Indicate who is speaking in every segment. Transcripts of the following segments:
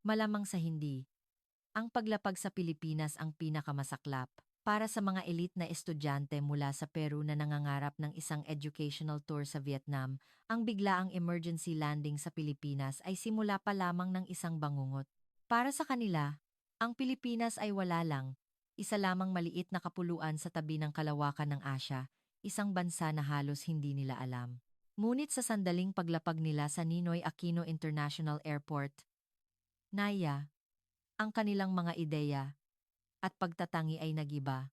Speaker 1: Malamang sa hindi. Ang paglapag sa Pilipinas ang pinakamasaklap. Para sa mga elite na estudyante mula sa Peru na nangangarap ng isang educational tour sa Vietnam, ang biglaang emergency landing sa Pilipinas ay simula pa lamang ng isang bangungot. Para sa kanila, ang Pilipinas ay wala lang, isa lamang maliit na kapuluan sa tabi ng kalawakan ng Asya, isang bansa na halos hindi nila alam. Ngunit sa sandaling paglapag nila sa Ninoy Aquino International Airport, Naya, ang kanilang mga ideya at pagtatangi ay nagiba.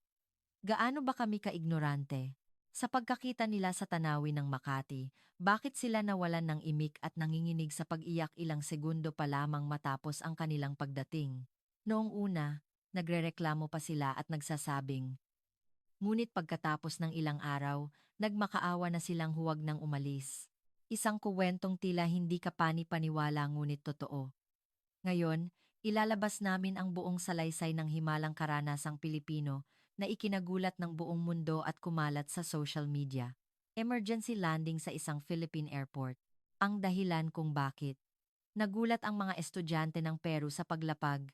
Speaker 1: Gaano ba kami kaignorante? Sa pagkakita nila sa tanawin ng Makati, bakit sila nawalan ng imik at nanginginig sa pag-iyak ilang segundo pa lamang matapos ang kanilang pagdating? Noong una, nagrereklamo pa sila at nagsasabing, ngunit pagkatapos ng ilang araw, nagmakaawa na silang huwag nang umalis. Isang kuwentong tila hindi kapani-paniwala ngunit totoo. Ngayon, ilalabas namin ang buong salaysay ng himalang karanasang Pilipino na ikinagulat ng buong mundo at kumalat sa social media. Emergency landing sa isang Philippine airport. Ang dahilan kung bakit. Nagulat ang mga estudyante ng Peru sa paglapag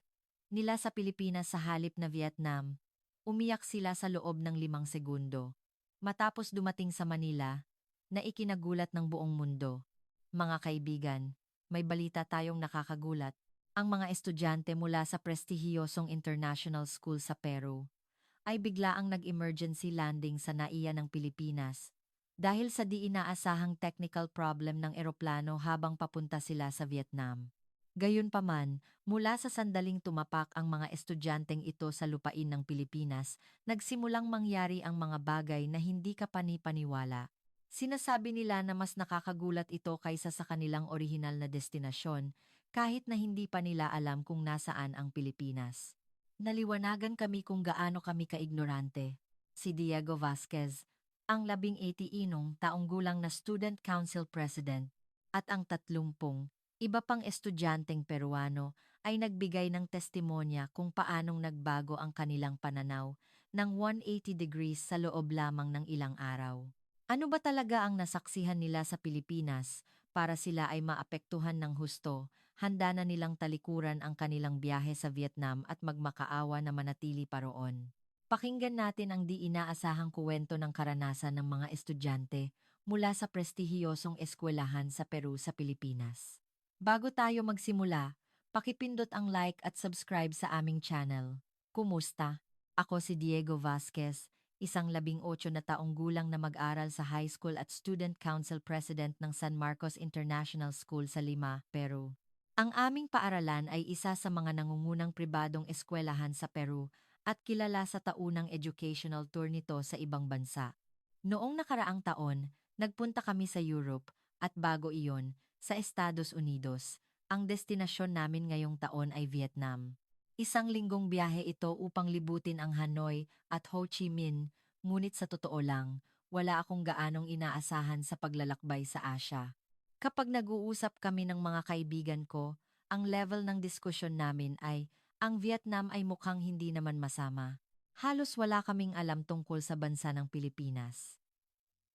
Speaker 1: nila sa Pilipinas sa halip na Vietnam. Umiyak sila sa loob ng 5 segundo. Matapos dumating sa Manila, na ikinagulat ng buong mundo. Mga kaibigan, may balita tayong nakakagulat. Ang mga estudyante mula sa prestihiyosong international school sa Peru ay biglaang nag-emergency landing sa NAIA ng Pilipinas dahil sa di inaasahang technical problem ng eroplano habang papunta sila sa Vietnam. Gayunpaman, mula sa sandaling tumapak ang mga estudyanteng ito sa lupain ng Pilipinas, nagsimulang mangyari ang mga bagay na hindi kapani-paniwala. Sinasabi nila na mas nakakagulat ito kaysa sa kanilang orihinal na destinasyon, kahit na hindi pa nila alam kung nasaan ang Pilipinas. Naliwanagan kami kung gaano kami kaignorante. Si Diego Vasquez, ang 18 taong gulang na Student Council President, at ang 30 iba pang estudyanteng Peruano ay nagbigay ng testimonya kung paanong nagbago ang kanilang pananaw ng 180 degrees sa loob lamang ng ilang araw. Ano ba talaga ang nasaksihan nila sa Pilipinas para sila ay maapektuhan ng husto? Handa na nilang talikuran ang kanilang biyahe sa Vietnam at magmakaawa na manatili pa roon. Pakinggan natin ang di inaasahang kuwento ng karanasan ng mga estudyante mula sa prestihiyosong eskwelahan sa Peru sa Pilipinas. Bago tayo magsimula, pakipindot ang like at subscribe sa aming channel. Kumusta? Ako si Diego Vasquez, isang 18 na taong gulang na mag-aral sa high school at student council president ng San Marcos International School sa Lima, Peru. Ang aming paaralan ay isa sa mga nangungunang pribadong eskwelahan sa Peru at kilala sa taunang educational tour nito sa ibang bansa. Noong nakaraang taon, nagpunta kami sa Europe at bago iyon, sa Estados Unidos. Ang destinasyon namin ngayong taon ay Vietnam. Isang linggong biyahe ito upang libutin ang Hanoi at Ho Chi Minh, ngunit sa totoo lang, wala akong gaanong inaasahan sa paglalakbay sa Asya. Kapag nag-uusap kami ng mga kaibigan ko, ang level ng diskusyon namin ay, ang Vietnam ay mukhang hindi naman masama. Halos wala kaming alam tungkol sa bansa ng Pilipinas.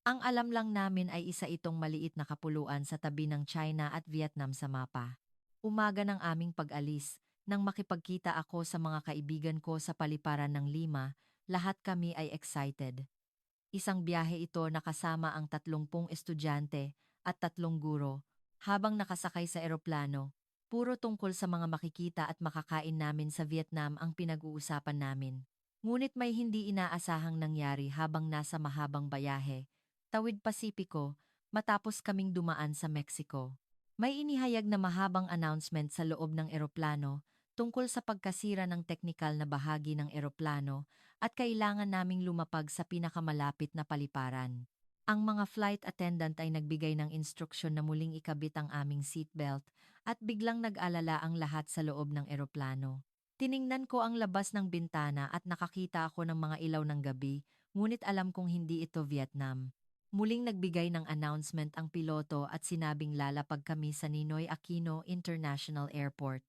Speaker 1: Ang alam lang namin ay isa itong maliit na kapuluan sa tabi ng China at Vietnam sa mapa. Umaga ng aming pag-alis, nang makipagkita ako sa mga kaibigan ko sa paliparan ng Lima, lahat kami ay excited. Isang biyahe ito na kasama ang 30 estudyante at 3 guro. Habang nakasakay sa eroplano, puro tungkol sa mga makikita at makakain namin sa Vietnam ang pinag-uusapan namin. Ngunit may hindi inaasahang nangyari habang nasa mahabang bayahe, tawid Pasipiko, matapos kaming dumaan sa Mexico. May inihayag na mahabang announcement sa loob ng eroplano tungkol sa pagkasira ng teknikal na bahagi ng eroplano at kailangan naming lumapag sa pinakamalapit na paliparan. Ang mga flight attendant ay nagbigay ng instruksyon na muling ikabit ang aming seatbelt at biglang nag-alala ang lahat sa loob ng eroplano. Tiningnan ko ang labas ng bintana at nakakita ako ng mga ilaw ng gabi, ngunit alam kong hindi ito Vietnam. Muling nagbigay ng announcement ang piloto at sinabing lalapag kami sa Ninoy Aquino International Airport.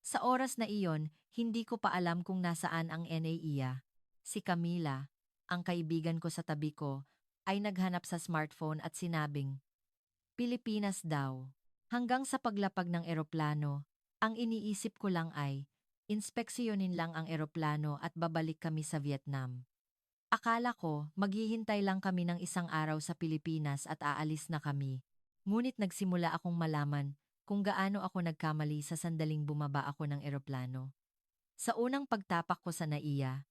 Speaker 1: Sa oras na iyon, hindi ko pa alam kung nasaan ang NAIA. Si Camila, ang kaibigan ko sa tabi ko, ay naghanap sa smartphone at sinabing, Pilipinas daw. Hanggang sa paglapag ng eroplano, Ang iniisip ko lang ay, inspeksyonin lang ang eroplano at babalik kami sa Vietnam. Akala ko, maghihintay lang kami ng isang araw sa Pilipinas at aalis na kami. Ngunit nagsimula akong malaman kung gaano ako nagkamali sa sandaling bumaba ako ng eroplano. Sa unang pagtapak ko sa NAIA,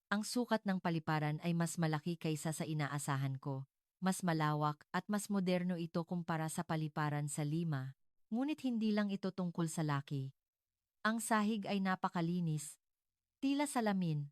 Speaker 1: ang sukat ng paliparan ay mas malaki kaysa sa inaasahan ko. Mas malawak at mas moderno ito kumpara sa paliparan sa Lima. Ngunit hindi lang ito tungkol sa laki. Ang sahig ay napakalinis, tila salamin,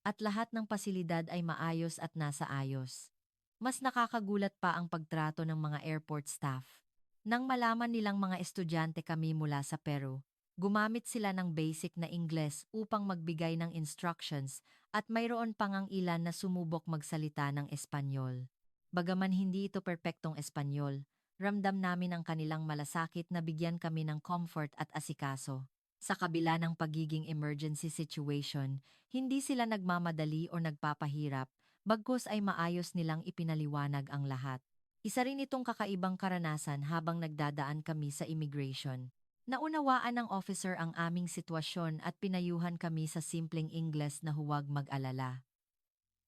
Speaker 1: at lahat ng pasilidad ay maayos at nasa ayos. Mas nakakagulat pa ang pagtrato ng mga airport staff. Nang malaman nilang mga estudyante kami mula sa Peru, gumamit sila ng basic na Ingles upang magbigay ng instructions at mayroon pang ang ilan na sumubok magsalita ng Espanyol. Bagaman hindi ito perpektong Espanyol, ramdam namin ang kanilang malasakit na bigyan kami ng comfort at asikaso. Sa kabila ng pagiging emergency situation, hindi sila nagmamadali o nagpapahirap, bagkus ay maayos nilang ipinaliwanag ang lahat. Isa rin itong kakaibang karanasan habang nagdadaan kami sa immigration. Naunawaan ng officer ang aming sitwasyon at pinayuhan kami sa simpleng Ingles na huwag mag-alala.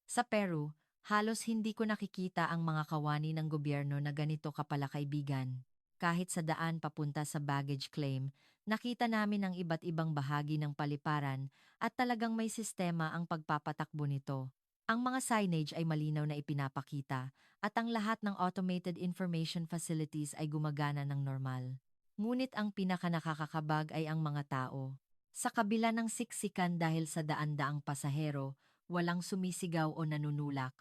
Speaker 1: Sa Peru, halos hindi ko nakikita ang mga kawani ng gobyerno na ganito kapala kaibigan. Kahit sa daan papunta sa baggage claim, nakita namin ang iba't ibang bahagi ng paliparan at talagang may sistema ang pagpapatakbo nito. Ang mga signage ay malinaw na ipinapakita at ang lahat ng automated information facilities ay gumagana ng normal. Ngunit ang pinakanakakakabag ay ang mga tao. Sa kabila ng siksikan dahil sa daan-daang pasahero, walang sumisigaw o nanunulak.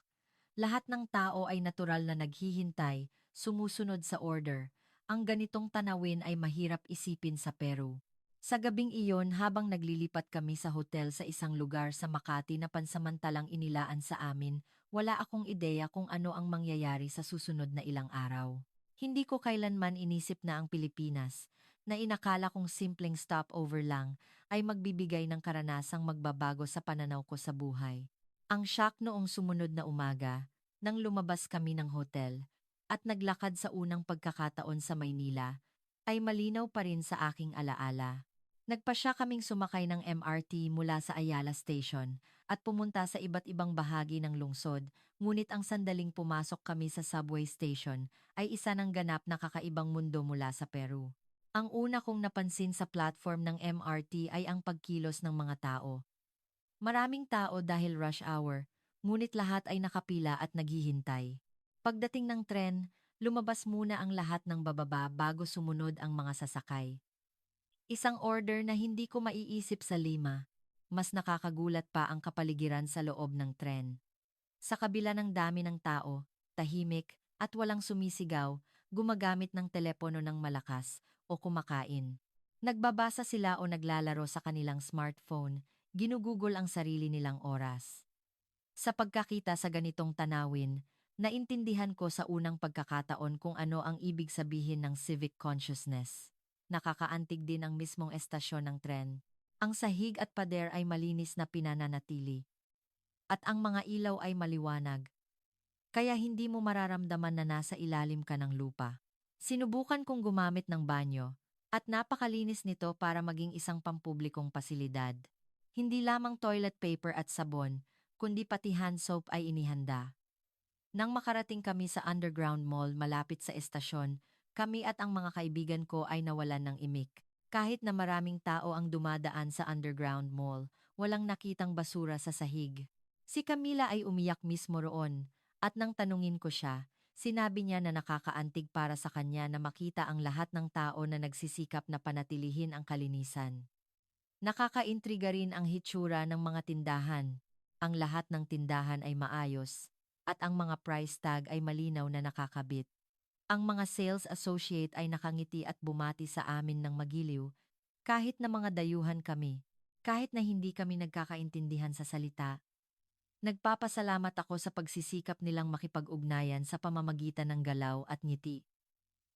Speaker 1: Lahat ng tao ay natural na naghihintay, sumusunod sa order. Ang ganitong tanawin ay mahirap isipin sa Peru. Sa gabing iyon habang naglilipat kami sa hotel sa isang lugar sa Makati na pansamantalang inilaan sa amin, wala akong ideya kung ano ang mangyayari sa susunod na ilang araw. Hindi ko kailanman inisip na ang Pilipinas, na inakala kong simpleng stopover lang, ay magbibigay ng karanasang magbabago sa pananaw ko sa buhay. Ang shock noong sumunod na umaga, nang lumabas kami ng hotel, at naglakad sa unang pagkakataon sa Maynila, ay malinaw pa rin sa aking alaala. Nagpasya kaming sumakay ng MRT mula sa Ayala Station at pumunta sa iba't ibang bahagi ng lungsod, ngunit ang sandaling pumasok kami sa subway station ay isa ng ganap na kakaibang mundo mula sa Peru. Ang una kong napansin sa platform ng MRT ay ang pagkilos ng mga tao. Maraming tao dahil rush hour, ngunit lahat ay nakapila at naghihintay. Pagdating ng tren, lumabas muna ang lahat ng bababa bago sumunod ang mga sasakay. Isang order na hindi ko maiisip sa Lima. Mas nakakagulat pa ang kapaligiran sa loob ng tren. Sa kabila ng dami ng tao, tahimik at walang sumisigaw, gumagamit ng telepono ng malakas o kumakain. Nagbabasa sila o naglalaro sa kanilang smartphone, ginugugol ang sarili nilang oras. Sa pagkakita sa ganitong tanawin, naintindihan ko sa unang pagkakataon kung ano ang ibig sabihin ng civic consciousness. Nakakaantig din ang mismong estasyon ng tren. Ang sahig at pader ay malinis na pinananatili. At ang mga ilaw ay maliwanag. Kaya hindi mo mararamdaman na nasa ilalim ka ng lupa. Sinubukan kong gumamit ng banyo. At napakalinis nito para maging isang pampublikong pasilidad. Hindi lamang toilet paper at sabon, kundi pati hand soap ay inihanda. Nang makarating kami sa underground mall malapit sa estasyon, kami at ang mga kaibigan ko ay nawalan ng imik. Kahit na maraming tao ang dumadaan sa underground mall, walang nakitang basura sa sahig. Si Camila ay umiyak mismo roon, at nang tanungin ko siya, sinabi niya na nakakaantig para sa kanya na makita ang lahat ng tao na nagsisikap na panatilihin ang kalinisan. Nakakaintriga rin ang hitsura ng mga tindahan. Ang lahat ng tindahan ay maayos, at ang mga price tag ay malinaw na nakakabit. Ang mga sales associate ay nakangiti at bumati sa amin ng magiliw, kahit na mga dayuhan kami, kahit na hindi kami nagkakaintindihan sa salita. Nagpapasalamat ako sa pagsisikap nilang makipag-ugnayan sa pamamagitan ng galaw at ngiti.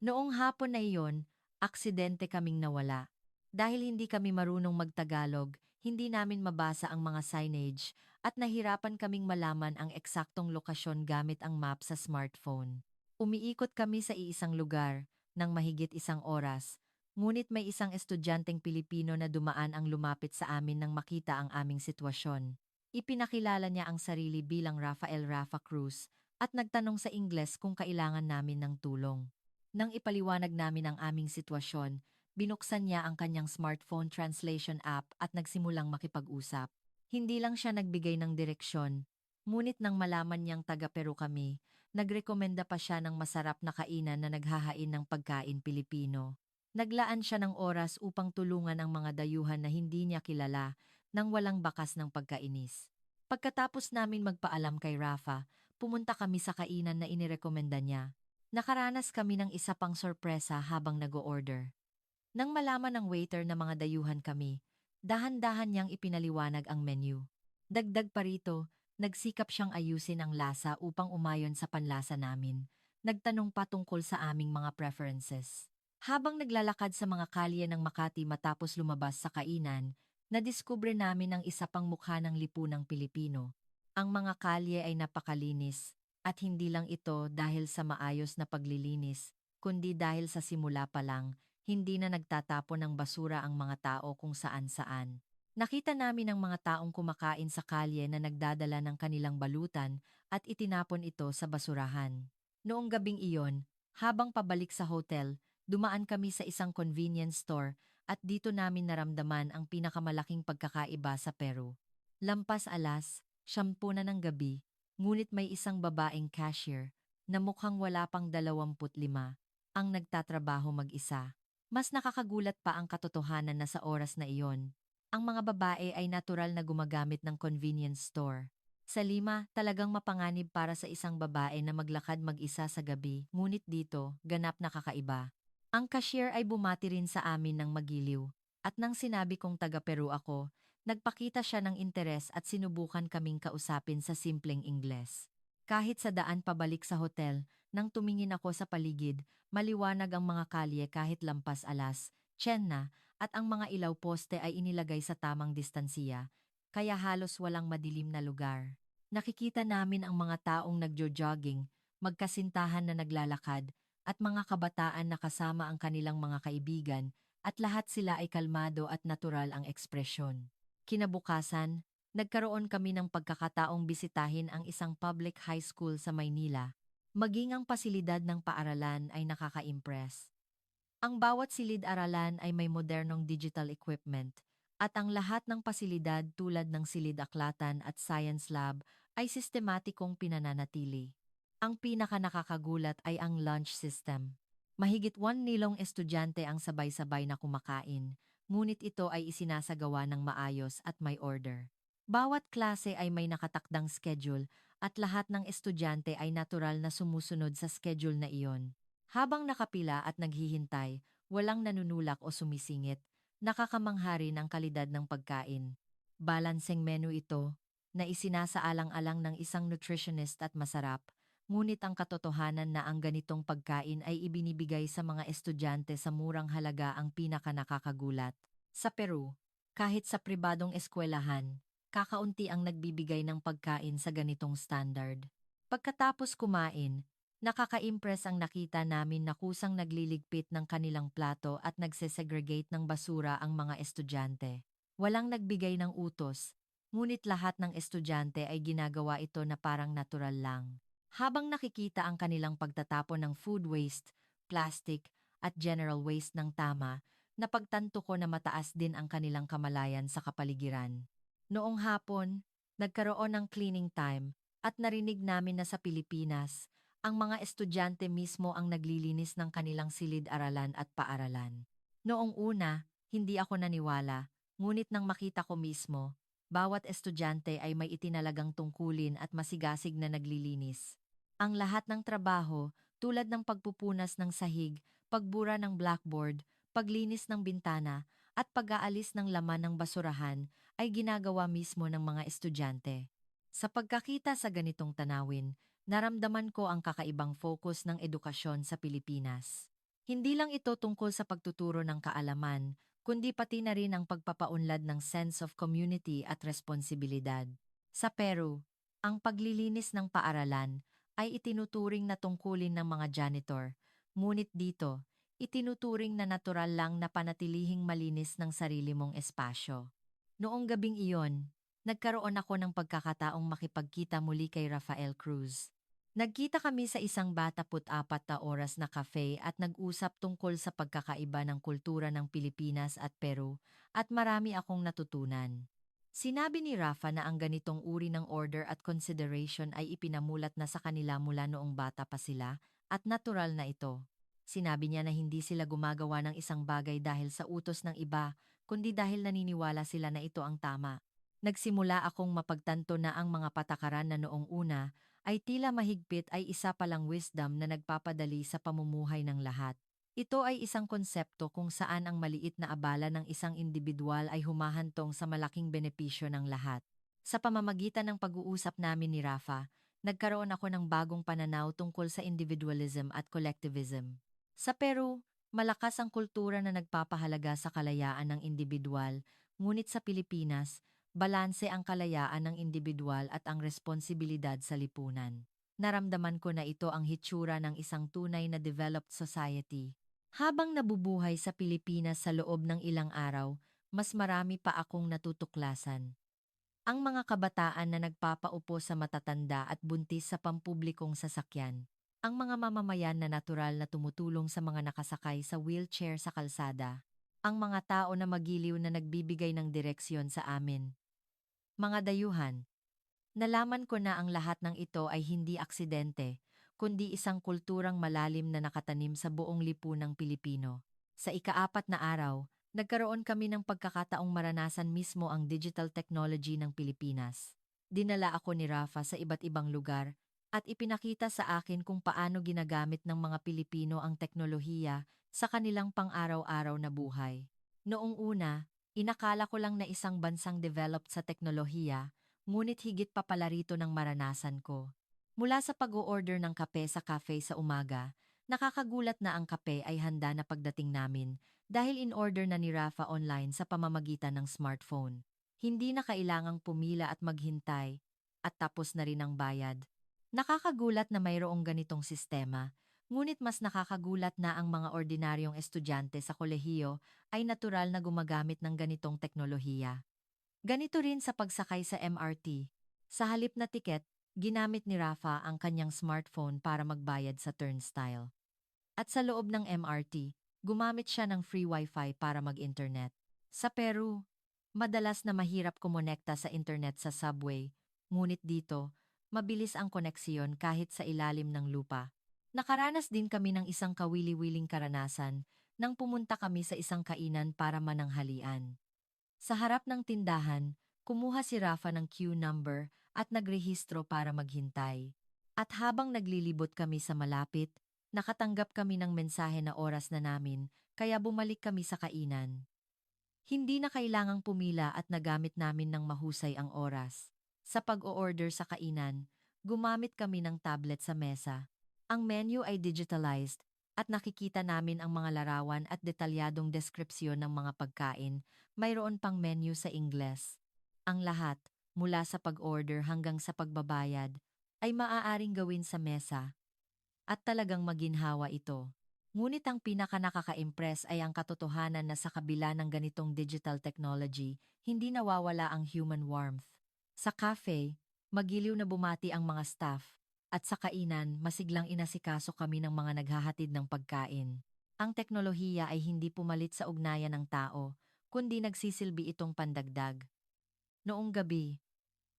Speaker 1: Noong hapon na iyon, aksidente kaming nawala. Dahil hindi kami marunong magtagalog, hindi namin mabasa ang mga signage at nahirapan kaming malaman ang eksaktong lokasyon gamit ang map sa smartphone. Umiikot kami sa iisang lugar ng mahigit isang oras, Ngunit may isang estudyanteng Pilipino na dumaan ang lumapit sa amin nang makita ang aming sitwasyon. Ipinakilala niya ang sarili bilang Rafael Rafa Cruz at nagtanong sa Ingles kung kailangan namin ng tulong. Nang ipaliwanag namin ang aming sitwasyon, binuksan niya ang kanyang smartphone translation app at nagsimulang makipag-usap. Hindi lang siya nagbigay ng direksyon, ngunit nang malaman niyang taga-Peru kami, nagrekomenda pa siya ng masarap na kainan na naghahain ng pagkain Pilipino. Naglaan siya ng oras upang tulungan ang mga dayuhan na hindi niya kilala nang walang bakas ng pagkainis. Pagkatapos namin magpaalam kay Rafa, pumunta kami sa kainan na inirekomenda niya. Nakaranas kami ng isa pang sorpresa habang nag-o-order. Nang malaman ng waiter na mga dayuhan kami, dahan-dahan niyang ipinaliwanag ang menu. Dagdag pa rito, nagsikap siyang ayusin ang lasa upang umayon sa panlasa namin. Nagtanong pa tungkol sa aming mga preferences. Habang naglalakad sa mga kalye ng Makati matapos lumabas sa kainan, nadiskubre namin ang isa pang mukha ng lipunang Pilipino. Ang mga kalye ay napakalinis, at hindi lang ito dahil sa maayos na paglilinis, kundi dahil sa simula pa lang, hindi na nagtatapon ng basura ang mga tao kung saan-saan. Nakita namin ang mga taong kumakain sa kalye na nagdadala ng kanilang balutan at itinapon ito sa basurahan. Noong gabing iyon, habang pabalik sa hotel, dumaan kami sa isang convenience store at dito namin naramdaman ang pinakamalaking pagkakaiba sa Peru. Lampas alas, 10 na ng gabi, ngunit may isang babaeng cashier na mukhang wala pang 25 ang nagtatrabaho mag-isa. Mas nakakagulat pa ang katotohanan na sa oras na iyon, ang mga babae ay natural na gumagamit ng convenience store. Sa Lima, talagang mapanganib para sa isang babae na maglakad mag-isa sa gabi, ngunit dito, ganap na kakaiba. Ang cashier ay bumati rin sa amin ng magiliw, at nang sinabi kong taga-Peru ako, nagpakita siya ng interes at sinubukan kaming kausapin sa simpleng Ingles. Kahit sa daan pabalik sa hotel, nang tumingin ako sa paligid, maliwanag ang mga kalye kahit lampas alas, tsen na, at ang mga ilaw poste ay inilagay sa tamang distansiya, kaya halos walang madilim na lugar. Nakikita namin ang mga taong nagjo-jogging, magkasintahan na naglalakad, at mga kabataan na kasama ang kanilang mga kaibigan, at lahat sila ay kalmado at natural ang ekspresyon. Kinabukasan, nagkaroon kami ng pagkakataong bisitahin ang isang public high school sa Maynila. Maging ang pasilidad ng paaralan ay nakaka-impress. Ang bawat silid-aralan ay may modernong digital equipment, at ang lahat ng pasilidad tulad ng silid-aklatan at science lab ay sistematikong pinananatili. Ang pinaka-nakakagulat ay ang lunch system. Mahigit 1 milong estudyante ang sabay-sabay na kumakain, ngunit ito ay isinasagawa ng maayos at may order. Bawat klase ay may nakatakdang schedule at lahat ng estudyante ay natural na sumusunod sa schedule na iyon. Habang nakapila at naghihintay, walang nanunulak o sumisingit, nakakamangha rin ang kalidad ng pagkain. Balanseng menu ito, na isinasaalang-alang ng isang nutritionist at masarap, ngunit ang katotohanan na ang ganitong pagkain ay ibinibigay sa mga estudyante sa murang halaga ang pinaka-nakakagulat. Sa Peru, kahit sa pribadong eskwelahan, kakaunti ang nagbibigay ng pagkain sa ganitong standard. Pagkatapos kumain, nakaka-impress ang nakita namin na kusang nagliligpit ng kanilang plato at nagsesegregate ng basura ang mga estudyante. Walang nagbigay ng utos, ngunit lahat ng estudyante ay ginagawa ito na parang natural lang. Habang nakikita ang kanilang pagtatapon ng food waste, plastic, at general waste ng tama, napagtanto ko na mataas din ang kanilang kamalayan sa kapaligiran. Noong hapon, nagkaroon ng cleaning time at narinig namin na sa Pilipinas, ang mga estudyante mismo ang naglilinis ng kanilang silid-aralan at paaralan. Noong una, hindi ako naniwala, ngunit nang makita ko mismo, bawat estudyante ay may itinalagang tungkulin at masigasig na naglilinis. Ang lahat ng trabaho, tulad ng pagpupunas ng sahig, pagbura ng blackboard, paglinis ng bintana, at pag-aalis ng laman ng basurahan, ay ginagawa mismo ng mga estudyante. Sa pagkakita sa ganitong tanawin, naramdaman ko ang kakaibang focus ng edukasyon sa Pilipinas. Hindi lang ito tungkol sa pagtuturo ng kaalaman, kundi pati na rin ang pagpapaunlad ng sense of community at responsibilidad. Sa Peru, ang paglilinis ng paaralan ay itinuturing na tungkulin ng mga janitor, ngunit dito, Itinuturing na natural lang na panatilihing malinis ng sarili mong espasyo. Noong gabing iyon, nagkaroon ako ng pagkakataong makipagkita muli kay Rafael Cruz. Nagkita kami sa isang 24 na oras na cafe at nag-usap tungkol sa pagkakaiba ng kultura ng Pilipinas at Peru at marami akong natutunan. Sinabi ni Rafa na ang ganitong uri ng order at consideration ay ipinamulat na sa kanila mula noong bata pa sila at natural na ito. Sinabi niya na hindi sila gumagawa ng isang bagay dahil sa utos ng iba, kundi dahil naniniwala sila na ito ang tama. Nagsimula akong mapagtanto na ang mga patakaran na noong una ay tila mahigpit ay isa palang wisdom na nagpapadali sa pamumuhay ng lahat. Ito ay isang konsepto kung saan ang maliit na abala ng isang individual ay humahantong sa malaking benepisyo ng lahat. Sa pamamagitan ng pag-uusap namin ni Rafa, nagkaroon ako ng bagong pananaw tungkol sa individualism at collectivism. Sa Peru, malakas ang kultura na nagpapahalaga sa kalayaan ng individual, ngunit sa Pilipinas, balanse ang kalayaan ng individual at ang responsibilidad sa lipunan. Naramdaman ko na ito ang hitsura ng isang tunay na developed society. Habang nabubuhay sa Pilipinas sa loob ng ilang araw, mas marami pa akong natutuklasan. Ang mga kabataan na nagpapaupo sa matatanda at buntis sa pampublikong sasakyan. Ang mga mamamayan na natural na tumutulong sa mga nakasakay sa wheelchair sa kalsada. Ang mga tao na magiliw na nagbibigay ng direksyon sa amin. Mga dayuhan, nalaman ko na ang lahat ng ito ay hindi aksidente, kundi isang kulturang malalim na nakatanim sa buong lipunang Pilipino. Sa ika-4 na araw, nagkaroon kami ng pagkakataong maranasan mismo ang digital technology ng Pilipinas. Dinala ako ni Rafa sa iba't ibang lugar at ipinakita sa akin kung paano ginagamit ng mga Pilipino ang teknolohiya sa kanilang pang-araw-araw na buhay. Noong una, inakala ko lang na isang bansang developed sa teknolohiya, ngunit higit pa pala rito ng maranasan ko. Mula sa pag-o-order ng kape sa cafe sa umaga, nakakagulat na ang kape ay handa na pagdating namin dahil in-order na ni Rafa online sa pamamagitan ng smartphone. Hindi na kailangang pumila at maghintay, at tapos na rin ang bayad. Nakakagulat na mayroong ganitong sistema, ngunit mas nakakagulat na ang mga ordinaryong estudyante sa kolehiyo ay natural na gumagamit ng ganitong teknolohiya. Ganito rin sa pagsakay sa MRT. Sa halip na tiket, ginamit ni Rafa ang kanyang smartphone para magbayad sa turnstile. At sa loob ng MRT, gumamit siya ng free wifi para mag-internet. Sa Peru, madalas na mahirap kumonekta sa internet sa subway, ngunit dito, mabilis ang koneksyon kahit sa ilalim ng lupa. Nakaranas din kami ng isang kawili-wiling karanasan nang pumunta kami sa isang kainan para mananghalian. Sa harap ng tindahan, kumuha si Rafa ng queue number at nagrehistro para maghintay. At habang naglilibot kami sa malapit, nakatanggap kami ng mensahe na oras na namin, kaya bumalik kami sa kainan. Hindi na kailangang pumila at nagamit namin ng mahusay ang oras. Sa pag-o-order sa kainan, gumamit kami ng tablet sa mesa. Ang menu ay digitalized at nakikita namin ang mga larawan at detalyadong deskripsyon ng mga pagkain, mayroon pang menu sa Ingles. Ang lahat, mula sa pag-order hanggang sa pagbabayad, ay maaaring gawin sa mesa. At talagang maginhawa ito. Ngunit ang pinaka-nakaka-impress ay ang katotohanan na sa kabila ng ganitong digital technology, hindi nawawala ang human warmth. Sa cafe, magiliw na bumati ang mga staff, at sa kainan, masiglang inasikaso kami ng mga naghahatid ng pagkain. Ang teknolohiya ay hindi pumalit sa ugnayan ng tao, kundi nagsisilbi itong pandagdag. Noong gabi,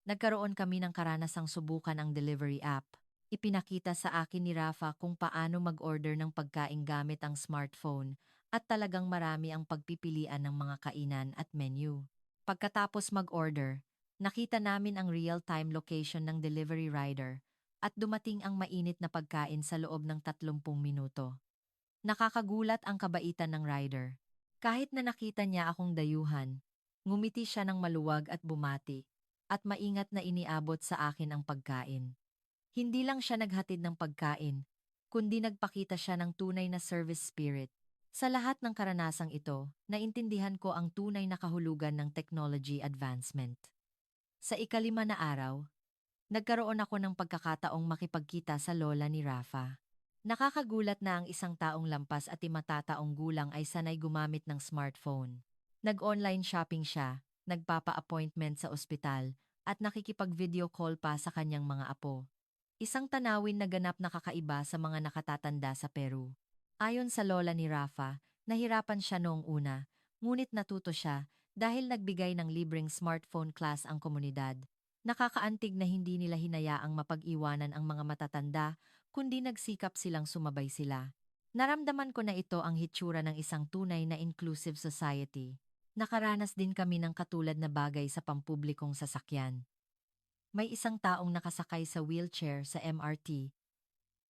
Speaker 1: nagkaroon kami ng karanasang subukan ang delivery app. Ipinakita sa akin ni Rafa kung paano mag-order ng pagkain gamit ang smartphone at talagang marami ang pagpipilian ng mga kainan at menu. Pagkatapos mag-order, nakita namin ang real-time location ng delivery rider at dumating ang mainit na pagkain sa loob ng 30 minuto. Nakakagulat ang kabaitan ng rider. Kahit na nakita niya akong dayuhan, ngumiti siya ng maluwag at bumati, at maingat na iniabot sa akin ang pagkain. Hindi lang siya naghatid ng pagkain, kundi nagpakita siya ng tunay na service spirit. Sa lahat ng karanasang ito, naintindihan ko ang tunay na kahulugan ng technology advancement. Sa ika-5 na araw, nagkaroon ako ng pagkakataong makipagkita sa lola ni Rafa. Nakakagulat na ang isang taong lampas at 50 gulang ay sanay gumamit ng smartphone. Nag-online shopping siya, nagpapa-appointment sa ospital, at nakikipag-video call pa sa kanyang mga apo. Isang tanawin na ganap na kakaiba sa mga nakatatanda sa Peru. Ayon sa lola ni Rafa, nahirapan siya noong una, ngunit natuto siya dahil nagbigay ng libreng smartphone class ang komunidad. Nakakaantig na hindi nila hinayaang mapag-iwanan ang mga matatanda, kundi nagsikap silang sumabay sila. Naramdaman ko na ito ang hitsura ng isang tunay na inclusive society. Nakaranas din kami ng katulad na bagay sa pampublikong sasakyan. May isang taong nakasakay sa wheelchair sa MRT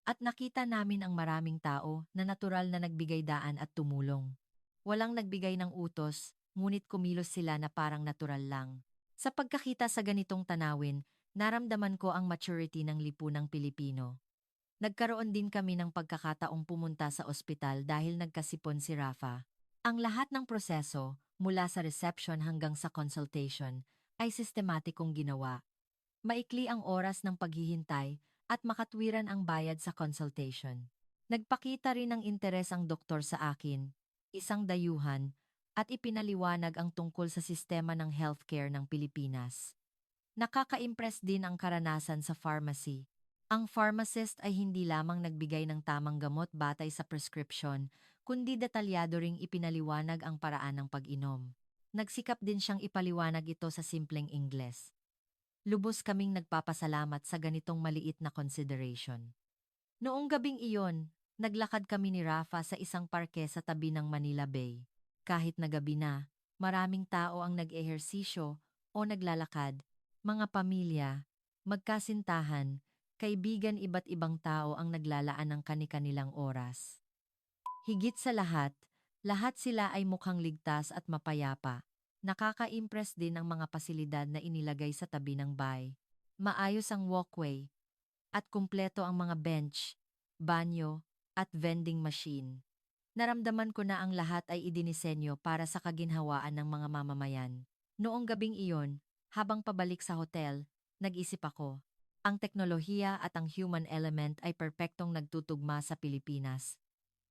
Speaker 1: at nakita namin ang maraming tao na natural na nagbigay daan at tumulong. Walang nagbigay ng utos, ngunit kumilos sila na parang natural lang. Sa pagkakita sa ganitong tanawin, naramdaman ko ang maturity ng lipunang Pilipino. Nagkaroon din kami ng pagkakataong pumunta sa ospital dahil nagkasipon si Rafa. Ang lahat ng proseso, mula sa reception hanggang sa consultation, ay sistematikong ginawa. Maikli ang oras ng paghihintay at makatwiran ang bayad sa consultation. Nagpakita rin ng interes ang doktor sa akin, isang dayuhan, at ipinaliwanag ang tungkol sa sistema ng healthcare ng Pilipinas. Nakaka-impress din ang karanasan sa pharmacy. Ang pharmacist ay hindi lamang nagbigay ng tamang gamot batay sa prescription, kundi detalyado ring ipinaliwanag ang paraan ng pag-inom. Nagsikap din siyang ipaliwanag ito sa simpleng Ingles. Lubos kaming nagpapasalamat sa ganitong maliit na consideration. Noong gabing iyon, naglakad kami ni Rafa sa isang parke sa tabi ng Manila Bay. Kahit na gabi na, maraming tao ang nag-ehersisyo o naglalakad, mga pamilya, magkasintahan, kaibigan iba't ibang tao ang naglalaan ng kani-kanilang oras. Higit sa lahat sila ay mukhang ligtas at mapayapa. Nakaka-impress din ang mga pasilidad na inilagay sa tabi ng bay. Maayos ang walkway, at kumpleto ang mga bench, banyo, at vending machine. Naramdaman ko na ang lahat ay idinisenyo para sa kaginhawaan ng mga mamamayan. Noong gabing iyon, habang pabalik sa hotel, nag-isip ako. Ang teknolohiya at ang human element ay perpektong nagtutugma sa Pilipinas.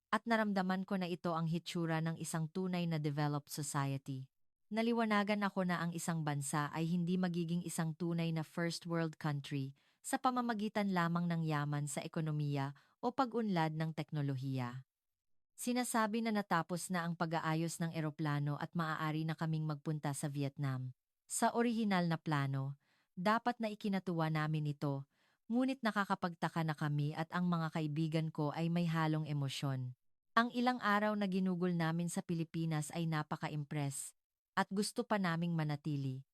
Speaker 1: At naramdaman ko na ito ang hitsura ng isang tunay na developed society. Naliwanagan ako na ang isang bansa ay hindi magiging isang tunay na first world country sa pamamagitan lamang ng yaman sa ekonomiya o pag-unlad ng teknolohiya. Sinasabi na natapos na ang pag-aayos ng eroplano at maaari na kaming magpunta sa Vietnam. Sa orihinal na plano, dapat na ikinatuwa namin ito, ngunit nakakapagtaka na kami at ang mga kaibigan ko ay may halong emosyon. Ang ilang araw na ginugol namin sa Pilipinas ay napaka-impress at gusto pa naming manatili.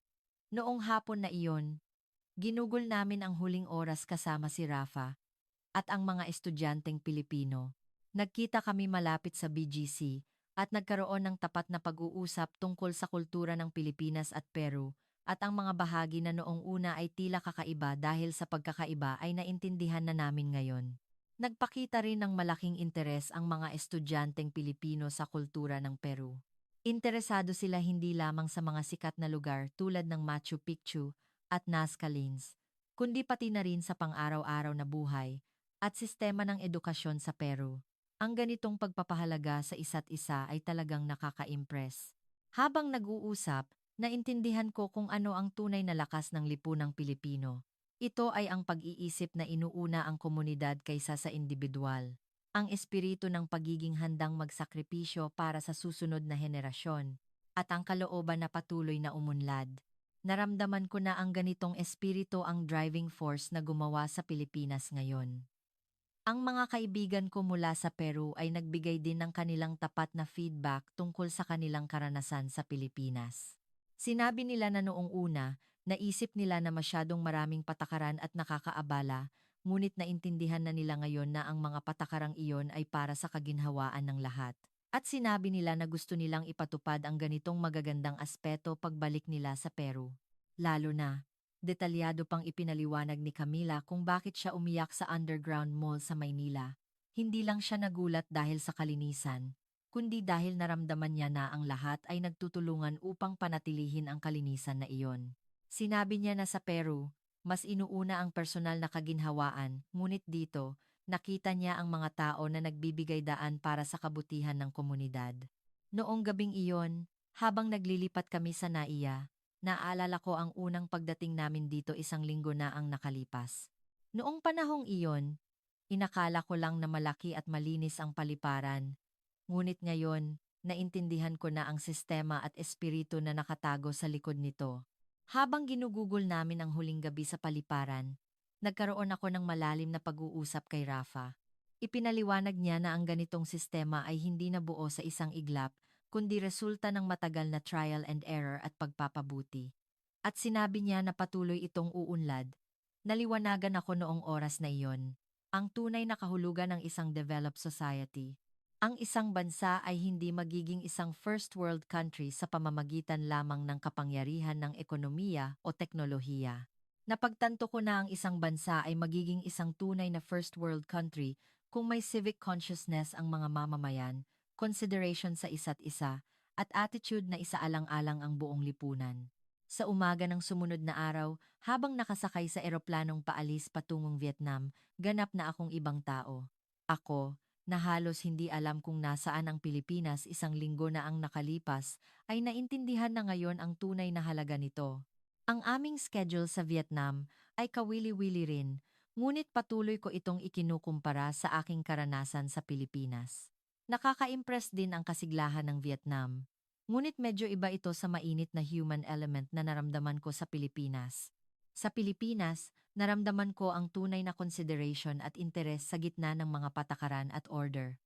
Speaker 1: Noong hapon na iyon, ginugol namin ang huling oras kasama si Rafa at ang mga estudyanteng Pilipino. Nagkita kami malapit sa BGC at nagkaroon ng tapat na pag-uusap tungkol sa kultura ng Pilipinas at Peru at ang mga bahagi na noong una ay tila kakaiba dahil sa pagkakaiba ay naintindihan na namin ngayon. Nagpakita rin ng malaking interes ang mga estudyanteng Pilipino sa kultura ng Peru. Interesado sila hindi lamang sa mga sikat na lugar tulad ng Machu Picchu at Nazca Lines, kundi pati na rin sa pang-araw-araw na buhay at sistema ng edukasyon sa Peru. Ang ganitong pagpapahalaga sa isa't isa ay talagang nakaka-impress. Habang nag-uusap, naintindihan ko kung ano ang tunay na lakas ng lipunang Pilipino. Ito ay ang pag-iisip na inuuna ang komunidad kaysa sa individual. Ang espiritu ng pagiging handang magsakripisyo para sa susunod na henerasyon, at ang kalooban na patuloy na umunlad. Naramdaman ko na ang ganitong espiritu ang driving force na gumawa sa Pilipinas ngayon. Ang mga kaibigan ko mula sa Peru ay nagbigay din ng kanilang tapat na feedback tungkol sa kanilang karanasan sa Pilipinas. Sinabi nila na noong una, naisip nila na masyadong maraming patakaran at nakakaabala, ngunit naintindihan na nila ngayon na ang mga patakarang iyon ay para sa kaginhawaan ng lahat. At sinabi nila na gusto nilang ipatupad ang ganitong magagandang aspeto pagbalik nila sa Peru. Lalo na, detalyado pang ipinaliwanag ni Camila kung bakit siya umiyak sa underground mall sa Maynila. Hindi lang siya nagulat dahil sa kalinisan, kundi dahil naramdaman niya na ang lahat ay nagtutulungan upang panatilihin ang kalinisan na iyon. Sinabi niya na sa Peru, mas inuuna ang personal na kaginhawaan, ngunit dito, Nakita niya ang mga tao na nagbibigay daan para sa kabutihan ng komunidad. Noong gabing iyon, habang naglilipat kami sa Naiya, naalala ko ang unang pagdating namin dito 1 linggo na ang nakalipas. Noong panahong iyon, inakala ko lang na malaki at malinis ang paliparan. Ngunit ngayon, naintindihan ko na ang sistema at espiritu na nakatago sa likod nito. Habang ginugugol namin ang huling gabi sa paliparan, nagkaroon ako ng malalim na pag-uusap kay Rafa. Ipinaliwanag niya na ang ganitong sistema ay hindi nabuo sa isang iglap, kundi resulta ng matagal na trial and error at pagpapabuti. At sinabi niya na patuloy itong uunlad. Naliwanagan ako noong oras na iyon. Ang tunay na kahulugan ng isang developed society. Ang isang bansa ay hindi magiging isang first world country sa pamamagitan lamang ng kapangyarihan ng ekonomiya o teknolohiya. Napagtanto ko na ang isang bansa ay magiging isang tunay na first world country kung may civic consciousness ang mga mamamayan, consideration sa isa't isa, at attitude na isaalang-alang ang buong lipunan. Sa umaga ng sumunod na araw, habang nakasakay sa eroplanong paalis patungong Vietnam, ganap na akong ibang tao. Ako, na halos hindi alam kung nasaan ang Pilipinas 1 linggo na ang nakalipas, ay naintindihan na ngayon ang tunay na halaga nito. Ang aming schedule sa Vietnam ay kawili-wili rin, ngunit patuloy ko itong ikinukumpara sa aking karanasan sa Pilipinas. Nakaka-impress din ang kasiglahan ng Vietnam. Ngunit medyo iba ito sa mainit na human element na naramdaman ko sa Pilipinas. Sa Pilipinas, naramdaman ko ang tunay na consideration at interes sa gitna ng mga patakaran at order.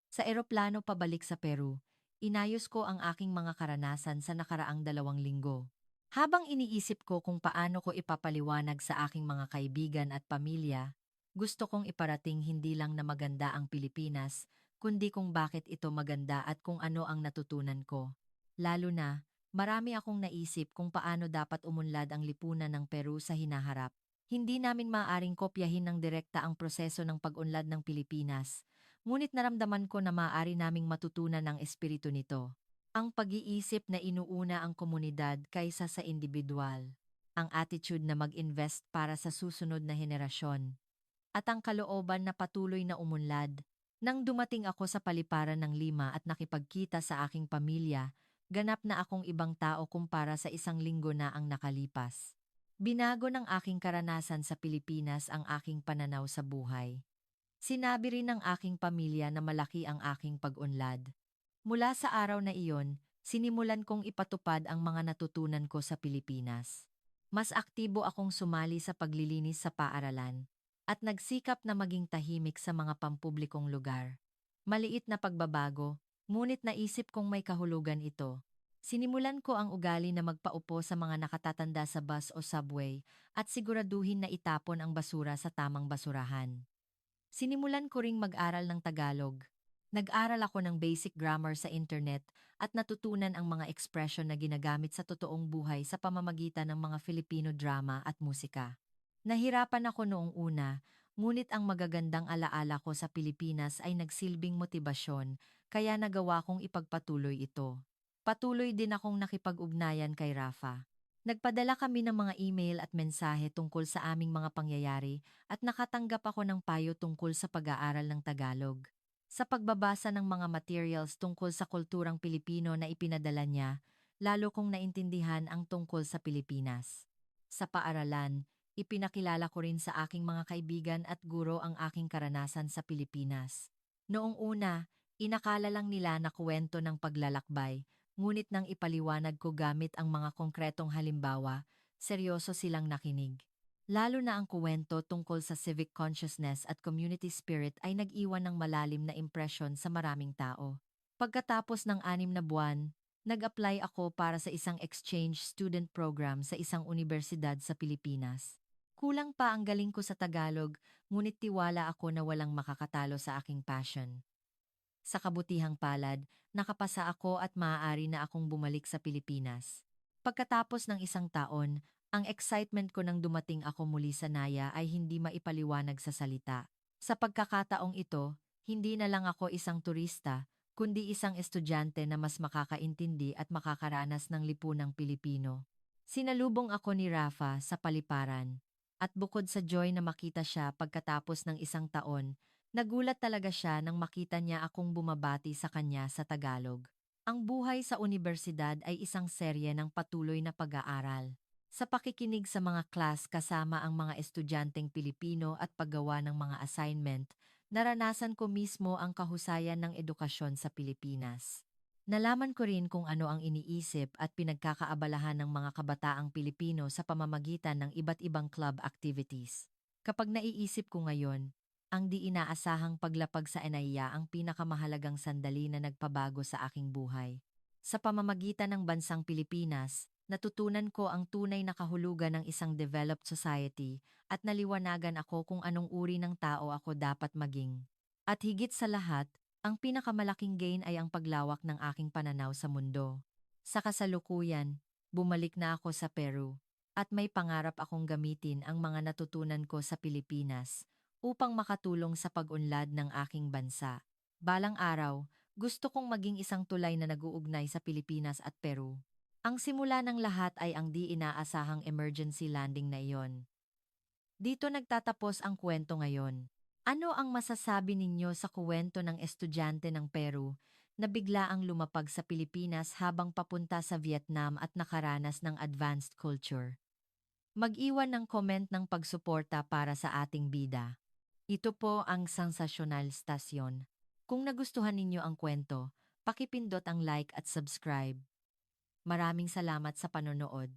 Speaker 1: Sa eroplano pabalik sa Peru, inayos ko ang aking mga karanasan sa nakaraang 2 linggo. Habang iniisip ko kung paano ko ipapaliwanag sa aking mga kaibigan at pamilya, gusto kong iparating hindi lang na maganda ang Pilipinas, kundi kung bakit ito maganda at kung ano ang natutunan ko. Lalo na, marami akong naisip kung paano dapat umunlad ang lipunan ng Peru sa hinaharap. Hindi namin maaaring kopyahin ng direkta ang proseso ng pag-unlad ng Pilipinas, ngunit naramdaman ko na maaari naming matutunan ang espiritu nito. Ang pag-iisip na inuuna ang komunidad kaysa sa individual. Ang attitude na mag-invest para sa susunod na henerasyon. At ang kalooban na patuloy na umunlad. Nang dumating ako sa paliparan ng Lima at nakipagkita sa aking pamilya, ganap na akong ibang tao kumpara sa 1 linggo na ang nakalipas. Binago ng aking karanasan sa Pilipinas ang aking pananaw sa buhay. Sinabi rin ng aking pamilya na malaki ang aking pag-unlad. Mula sa araw na iyon, sinimulan kong ipatupad ang mga natutunan ko sa Pilipinas. Mas aktibo akong sumali sa paglilinis sa paaralan at nagsikap na maging tahimik sa mga pampublikong lugar. Maliit na pagbabago, ngunit naisip kong may kahulugan ito. Sinimulan ko ang ugali na magpaupo sa mga nakatatanda sa bus o subway at siguraduhin na itapon ang basura sa tamang basurahan. Sinimulan ko ring mag-aral ng Tagalog. Nag-aral ako ng basic grammar sa internet at natutunan ang mga ekspresyon na ginagamit sa totoong buhay sa pamamagitan ng mga Filipino drama at musika. Nahirapan ako noong una, ngunit ang magagandang alaala ko sa Pilipinas ay nagsilbing motibasyon, kaya nagawa kong ipagpatuloy ito. Patuloy din akong nakipag-ugnayan kay Rafa. Nagpadala kami ng mga email at mensahe tungkol sa aming mga pangyayari at nakatanggap ako ng payo tungkol sa pag-aaral ng Tagalog. Sa pagbabasa ng mga materials tungkol sa kulturang Pilipino na ipinadala niya, lalo kong naintindihan ang tungkol sa Pilipinas. Sa paaralan, ipinakilala ko rin sa aking mga kaibigan at guro ang aking karanasan sa Pilipinas. Noong una, inakala lang nila na kuwento ng paglalakbay, ngunit nang ipaliwanag ko gamit ang mga konkretong halimbawa, seryoso silang nakinig. Lalo na ang kuwento tungkol sa civic consciousness at community spirit ay nag-iwan ng malalim na impresyon sa maraming tao. Pagkatapos ng 6 na buwan, nag-apply ako para sa isang exchange student program sa isang universidad sa Pilipinas. Kulang pa ang galing ko sa Tagalog, ngunit tiwala ako na walang makakatalo sa aking passion. Sa kabutihang palad, nakapasa ako at maaari na akong bumalik sa Pilipinas. Pagkatapos ng 1 taon, ang excitement ko nang dumating ako muli sa Naya ay hindi maipaliwanag sa salita. Sa pagkakataong ito, hindi na lang ako isang turista, kundi isang estudyante na mas makakaintindi at makakaranas ng lipunang Pilipino. Sinalubong ako ni Rafa sa paliparan. At bukod sa joy na makita siya pagkatapos ng isang taon, nagulat talaga siya nang makita niya akong bumabati sa kanya sa Tagalog. Ang buhay sa unibersidad ay isang serye ng patuloy na pag-aaral. Sa pakikinig sa mga class kasama ang mga estudyanteng Pilipino at paggawa ng mga assignment, naranasan ko mismo ang kahusayan ng edukasyon sa Pilipinas. Nalaman ko rin kung ano ang iniisip at pinagkakaabalahan ng mga kabataang Pilipino sa pamamagitan ng iba't ibang club activities. Kapag naiisip ko ngayon, ang di inaasahang paglapag sa NAIA ang pinakamahalagang sandali na nagpabago sa aking buhay. Sa pamamagitan ng bansang Pilipinas, natutunan ko ang tunay na kahulugan ng isang developed society at naliwanagan ako kung anong uri ng tao ako dapat maging. At higit sa lahat, ang pinakamalaking gain ay ang paglawak ng aking pananaw sa mundo. Sa kasalukuyan, bumalik na ako sa Peru at may pangarap akong gamitin ang mga natutunan ko sa Pilipinas upang makatulong sa pag-unlad ng aking bansa. Balang araw, gusto kong maging isang tulay na nag-uugnay sa Pilipinas at Peru. Ang simula ng lahat ay ang di inaasahang emergency landing na iyon. Dito nagtatapos ang kwento ngayon. Ano ang masasabi ninyo sa kuwento ng estudyante ng Peru na biglaang lumapag sa Pilipinas habang papunta sa Vietnam at nakaranas ng advanced culture? Mag-iwan ng comment ng pagsuporta para sa ating bida. Ito po ang Sensasyonal Stasyon. Kung nagustuhan ninyo ang kwento, pakipindot ang like at subscribe. Maraming salamat sa panonood.